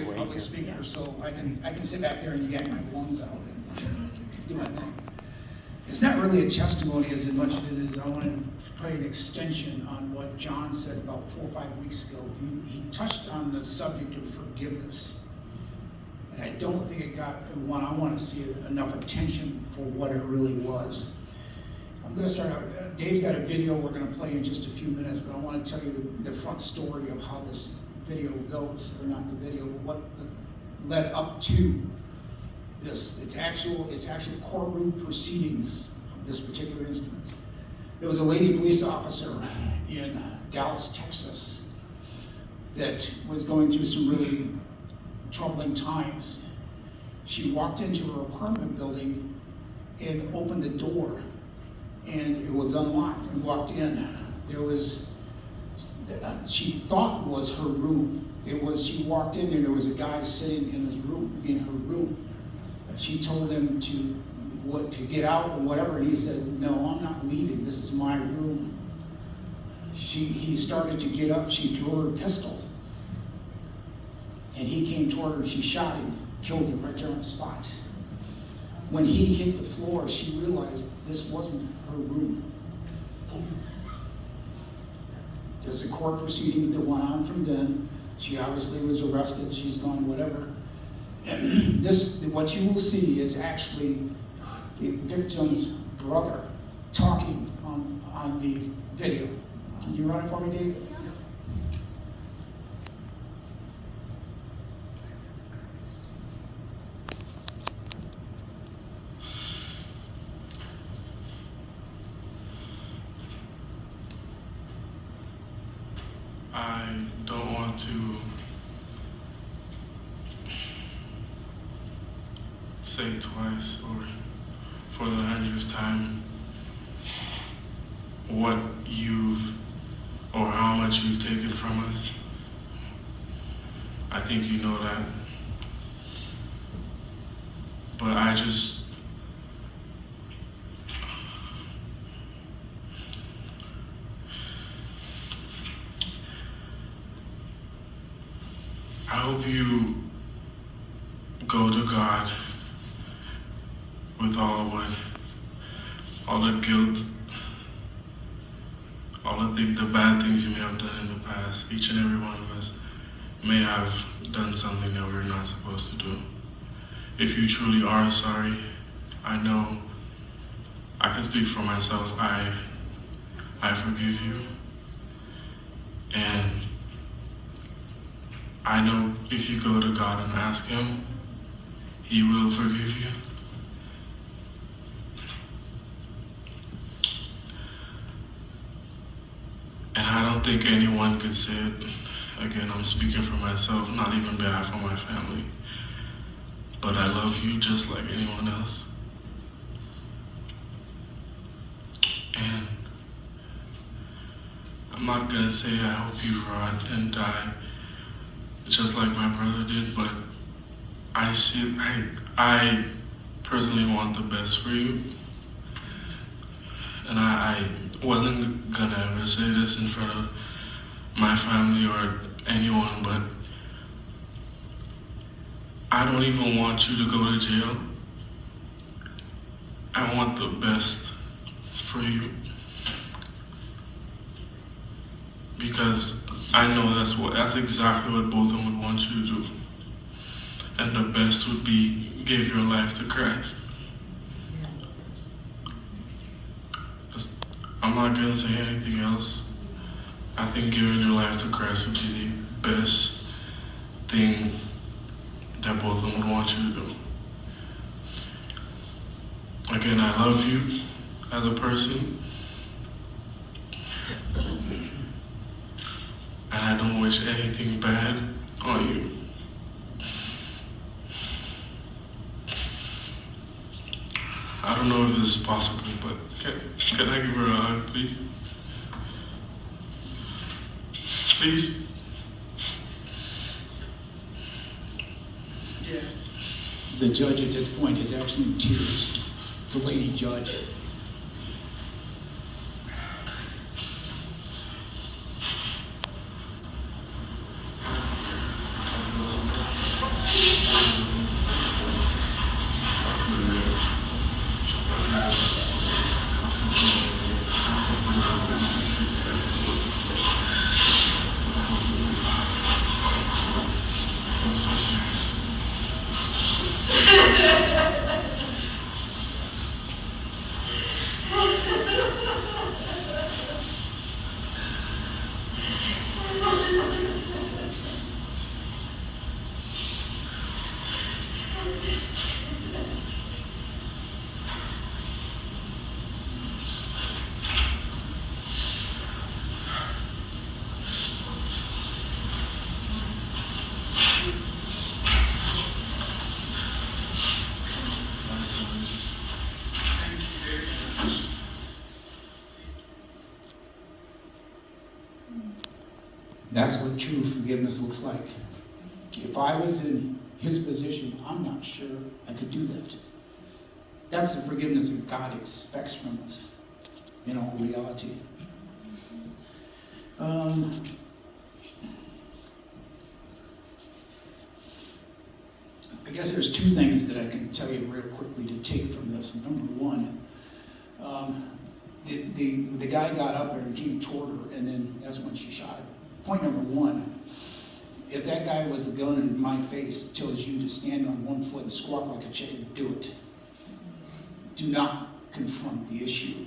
great public speaker, so I can sit back there and yank my lungs out and do my thing. It's not really a testimony as much as it is I want to play an extension on what John said about 4 or 5 weeks ago. He touched on the subject of forgiveness. And I don't think it got I want to see enough attention for what it really was. I'm going to start out. Dave's got a video we're going to play in just a few minutes, but I want to tell you the front story of how this video goes, or not the video, but what led up to this. It's actual courtroom proceedings of this particular incident. There was a lady police officer in Dallas, Texas, that was going through some really troubling times. She walked into her apartment building and opened the door, and it was unlocked, and walked in. There was, she thought was her room. She walked in and there was a guy sitting in her room. She told him to get out and whatever, and he said, "No, I'm not leaving, this is my room." He started to get up, she drew her pistol, and he came toward her, she shot him, killed him right there on the spot. When he hit the floor, she realized this wasn't her room. There's the court proceedings that went on from then. She obviously was arrested, she's gone, whatever. And what you will see is actually the victim's brother talking on the video. Can you run it for me, Dave? I don't want to say twice or for the 100th time what or how much you've taken from us. I think you know that. But I hope you go to God with all the guilt, the bad things you may have done in the past. Each and every one of us may have done something that we're not supposed to do. If you truly are sorry, I know I can speak for myself. I forgive you, and I know if you go to God and ask Him, He will forgive you. And I don't think anyone could say it. Again, I'm speaking for myself, not even on behalf of my family. But I love you just like anyone else. And I'm not gonna say I hope you rot and die just like my brother did, but I personally want the best for you. And I wasn't gonna ever say this in front of my family or anyone, but I don't even want you to go to jail. I want the best for you. Because I know that's exactly what both of them would want you to do. And the best would be give your life to Christ. I'm not gonna say anything else. I think giving your life to Christ would be the best thing that both of them would want you to do. Again, I love you as a person. And I don't wish anything bad on you. I don't know if this is possible, but can I give her a hug, please? Please? Yes. The judge at this point is actually in tears. It's a lady judge. That's what true forgiveness looks like. If I was in his position, I'm not sure I could do that. That's the forgiveness that God expects from us in all reality. I guess there's two things that I can tell you real quickly to take from this. Number one, the guy got up there and came toward her, and then that's when she shot him. Point number one, if that guy with a gun in my face tells you to stand on one foot and squawk like a chicken, do it. Do not confront the issue.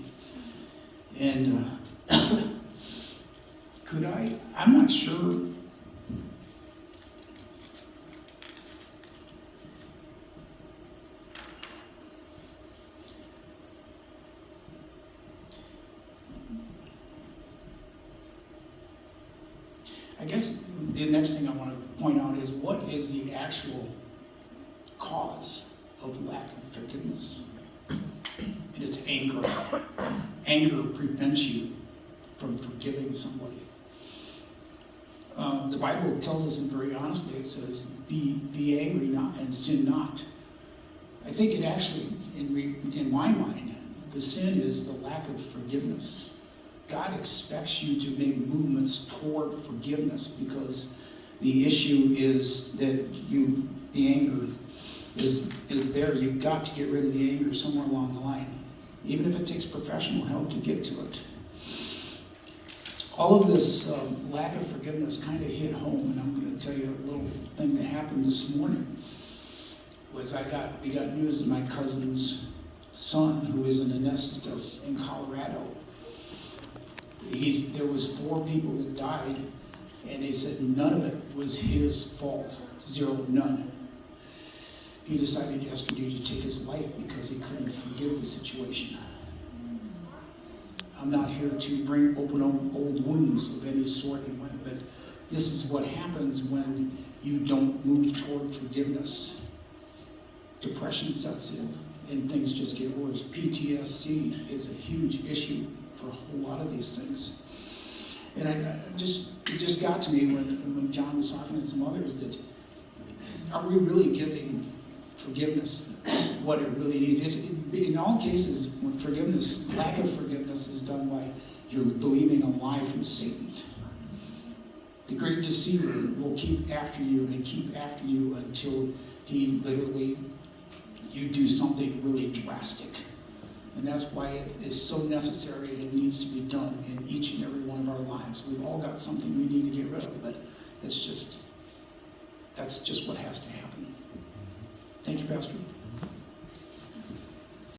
And could I? I'm not sure. I guess the next thing I want to point out is, what is the actual cause of lack of forgiveness? And it's anger. Anger prevents you from forgiving somebody. The Bible tells us, and very honestly, it says, be angry not and sin not. I think it actually, in my mind, the sin is the lack of forgiveness. God expects you to make movements toward forgiveness, because the issue is that the anger is there. You've got to get rid of the anger somewhere along the line, even if it takes professional help to get to it. All of this lack of forgiveness kind of hit home, and I'm going to tell you a little thing that happened this morning. We got news that my cousin's son, who is in anesthesia in Colorado, there was 4 people that died, and they said none of it was his fault. 0, none. He decided yesterday to take his life because he couldn't forgive the situation. I'm not here to bring open old wounds of any sort, but this is what happens when you don't move toward forgiveness. Depression sets in, and things just get worse. PTSD is a huge issue for a whole lot of these things. And it just got to me when John was talking to some others, that are we really giving forgiveness what it really needs? In all cases, when forgiveness, lack of forgiveness, is done by you're believing a lie from Satan. The great deceiver will keep after you and keep after you until he literally, you do something really drastic. And that's why it is so necessary and needs to be done in each and every one of our lives. We've all got something we need to get rid of, but that's just what has to happen. Thank you, Pastor.